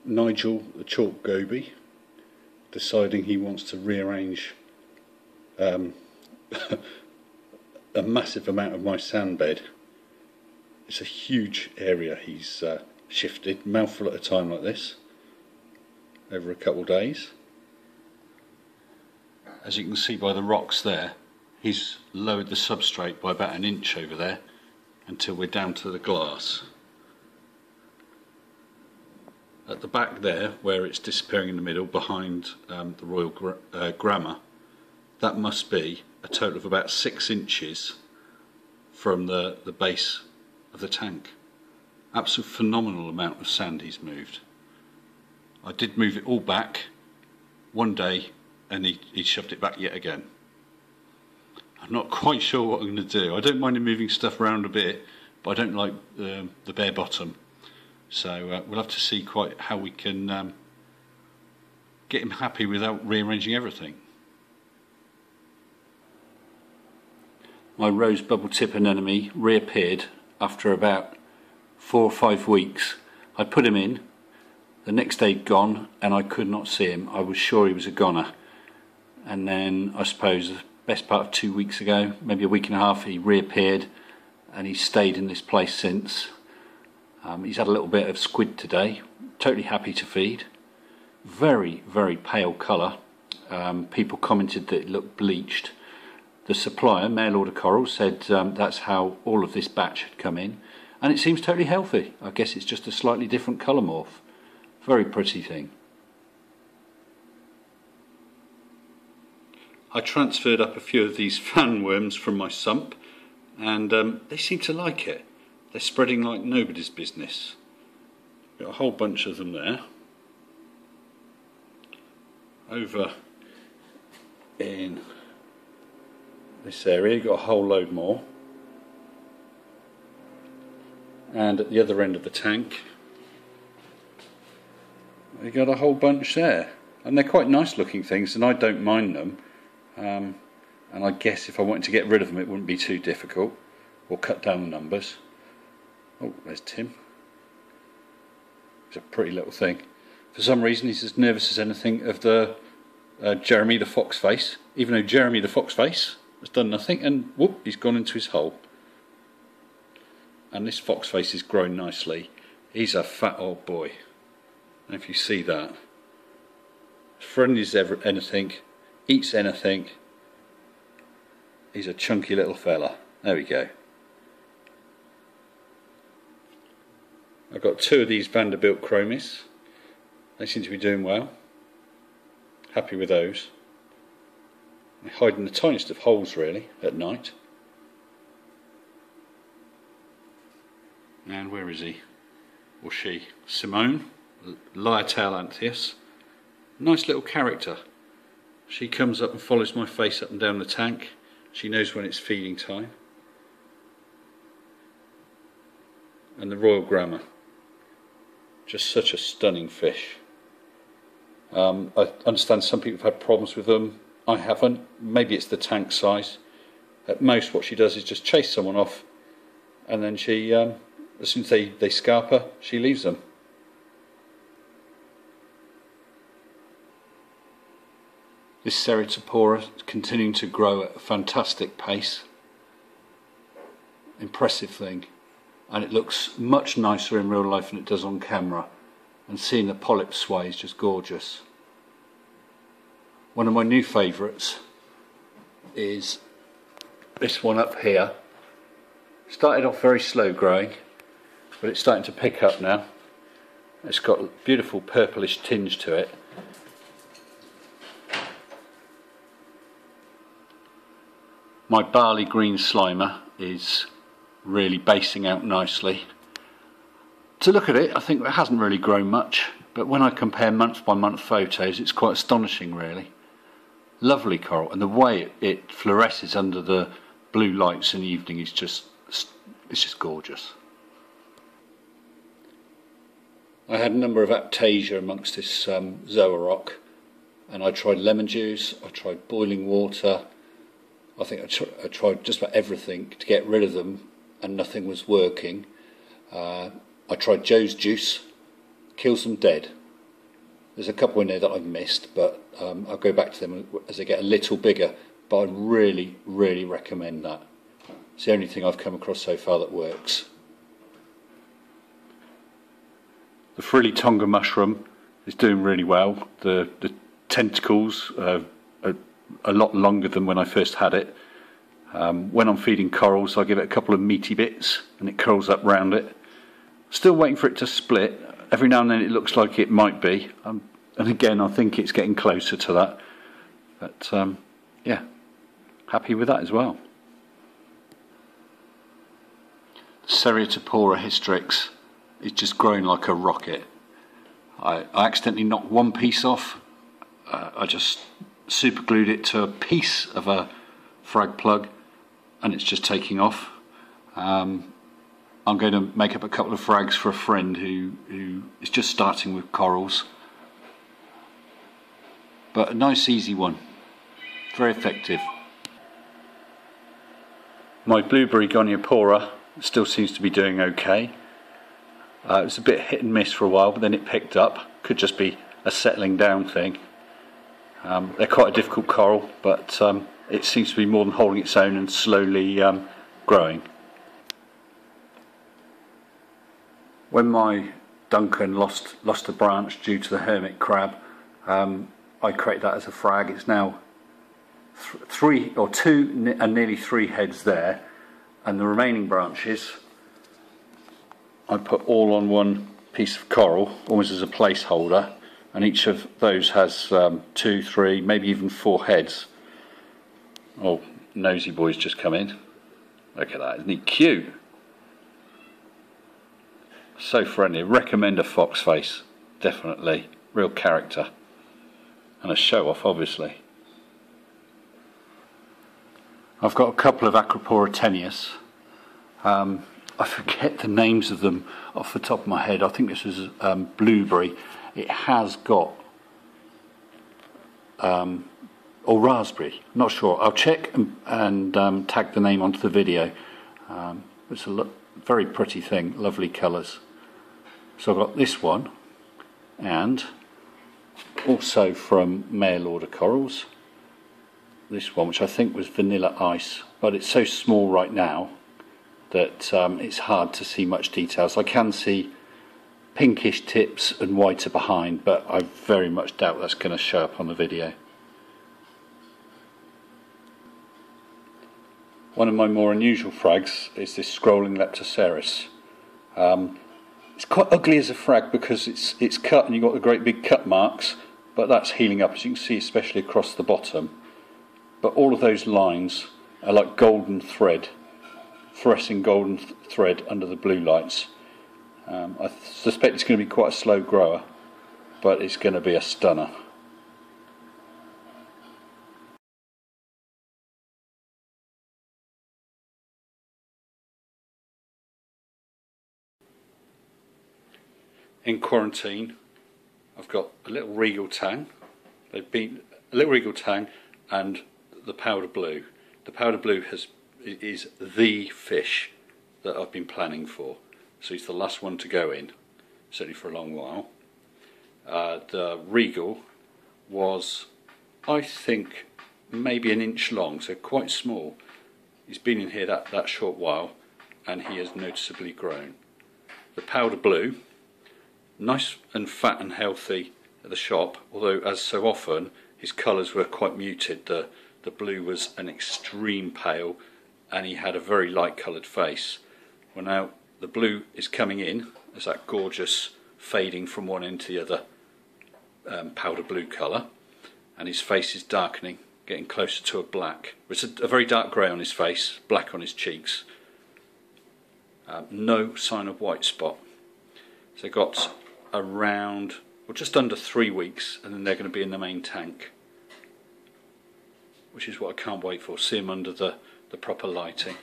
Nigel, the chalk Goby, deciding he wants to rearrange a massive amount of my sand bed. It's a huge area he's shifted, mouthful at a time like this, over a couple of days. As you can see by the rocks there, he's lowered the substrate by about 1 inch over there until we're down to the glass. At the back there, where it's disappearing in the middle behind the Royal Gramma, that must be a total of about 6 inches from the base of the tank. Absolute phenomenal amount of sand he's moved. I did move it all back one day and he shoved it back yet again. I'm not quite sure what I'm going to do. I don't mind him moving stuff around a bit, but I don't like the bare bottom. So we'll have to see quite how we can get him happy without rearranging everything. My rose bubble tip anemone reappeared after about 4 or 5 weeks. I put him in, the next day he'd gone and I could not see him. I was sure he was a goner. And then I suppose the best part of 2 weeks ago, maybe a week and a half, he reappeared and he's stayed in this place since. He's had a little bit of squid today, totally happy to feed. Very, very pale colour. People commented that it looked bleached. The supplier, Mail Order Coral, said that's how all of this batch had come in, and it seems totally healthy. I guess it's just a slightly different colour morph. Very pretty thing. I transferred up a few of these fan worms from my sump, and they seem to like it. They're spreading like nobody's business. Got a whole bunch of them there. Over in this area, you've got a whole load more. And at the other end of the tank, you got a whole bunch there. And they're quite nice looking things, and I don't mind them. And I guess if I wanted to get rid of them, it wouldn't be too difficult, or cut down the numbers. Oh, there's Tim. It's a pretty little thing. For some reason, he's as nervous as anything of the Jeremy the fox face, even though Jeremy the fox face has done nothing, and whoop, he's gone into his hole. And this fox face is growing nicely. He's a fat old boy. And if you see that, as friendly as ever, anything, eats anything. He's a chunky little fella. There we go. I've got 2 of these Vanderbilt Chromis. They seem to be doing well. Happy with those. They hide in the tiniest of holes really at night. And where is he? Or she? Simone, Lyretail Anthias. Nice little character. She comes up and follows my face up and down the tank. She knows when it's feeding time. And the Royal Gramma. Just such a stunning fish. I understand some people have had problems with them. I haven't. Maybe it's the tank size. At most what she does is just chase someone off, and then she, as soon as they scarp her, she leaves them. This Lyretail is continuing to grow at a fantastic pace. Impressive thing. And it looks much nicer in real life than it does on camera. And seeing the polyp sway is just gorgeous. One of my new favourites is this one up here. Started off very slow growing, but it's starting to pick up now. It's got a beautiful purplish tinge to it. My barley green slimer is really basing out nicely. To look at it, I think it hasn't really grown much, but when I compare month by month photos, it's quite astonishing really. Lovely coral, and the way it fluoresces under the blue lights in the evening is just gorgeous. I had a number of Aptasia amongst this Zoa rock, and I tried lemon juice, I tried boiling water. I think I tried just about everything to get rid of them, and nothing was working. I tried Joe's juice, kills them dead. There's a couple in there that I've missed, but I'll go back to them as they get a little bigger. But I really, really recommend that. It's the only thing I've come across so far that works. The frilly tonga mushroom is doing really well. The tentacles are a lot longer than when I first had it. When I'm feeding corals, I give it a couple of meaty bits and it curls up round it. Still waiting for it to split. Every now and then it looks like it might be, and again I think it's getting closer to that. But yeah, happy with that as well. Lyretail hystrix is just growing like a rocket. I accidentally knocked one piece off. I just super glued it to a piece of a frag plug and it's just taking off. I'm going to make up a couple of frags for a friend who is just starting with corals. But a nice easy one, very effective. My blueberry Goniopora still seems to be doing okay. It was a bit hit and miss for a while, but then it picked up. Could just be a settling down thing. They're quite a difficult coral, but it seems to be more than holding its own and slowly growing. When my Duncan lost a branch due to the hermit crab, I created that as a frag. It's now two and nearly three heads there, and the remaining branches I put all on one piece of coral, almost as a placeholder, and each of those has 2, 3, maybe even 4 heads. Oh, nosy boy's just come in. Look at that, isn't he cute? So friendly. Recommend a fox face, definitely. Real character. And a show off, obviously. I've got a couple of Acropora tenuis. I forget the names of them off the top of my head. I think this is blueberry. It has got or raspberry, not sure. I'll check and tag the name onto the video. It's a very pretty thing, lovely colours. So I've got this one, and also from mail order corals, this one, which I think was vanilla ice, but it's so small right now that it's hard to see much detail. So I can see pinkish tips and whiter behind, but I very much doubt that's going to show up on the video. One of my more unusual frags is this scrolling Leptoceras. It's quite ugly as a frag because it's cut and you've got the great big cut marks, but that's healing up, as you can see, especially across the bottom. But all of those lines are like golden thread, fluorescing golden thread under the blue lights. I suspect it's going to be quite a slow grower, but it's going to be a stunner. In quarantine, I've got a little regal tang. They've been a little regal tang and the powder blue. The powder blue is the fish that I've been planning for. So he's the last one to go in, certainly for a long while. The regal was, I think, maybe an inch long, so quite small. He's been in here that short while, and he has noticeably grown. The powder blue, nice and fat and healthy at the shop, although as so often his colours were quite muted. The blue was an extreme pale and he had a very light coloured face. Well, now the blue is coming in as that gorgeous fading from one end to the other powder blue colour, and his face is darkening, getting closer to a black. It's a very dark grey on his face, black on his cheeks. No sign of white spot. So got around, or just under 3 weeks, and then they're going to be in the main tank, which is what I can't wait for. See them under the proper lighting.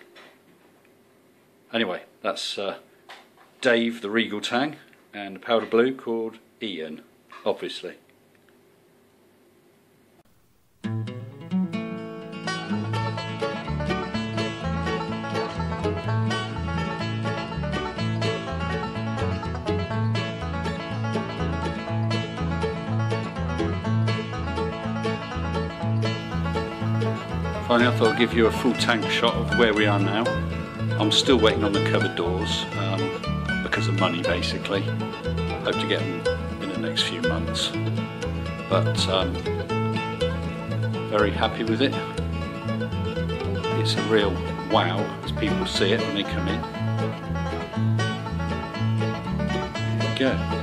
Anyway, that's Dave the regal tang and a powder blue called Ian, obviously. Finally, I thought I'd give you a full tank shot of where we are now. I'm still waiting on the cupboard doors because of money, basically. I hope to get them in the next few months. But very happy with it. It's a real wow as people see it when they come in. There we go.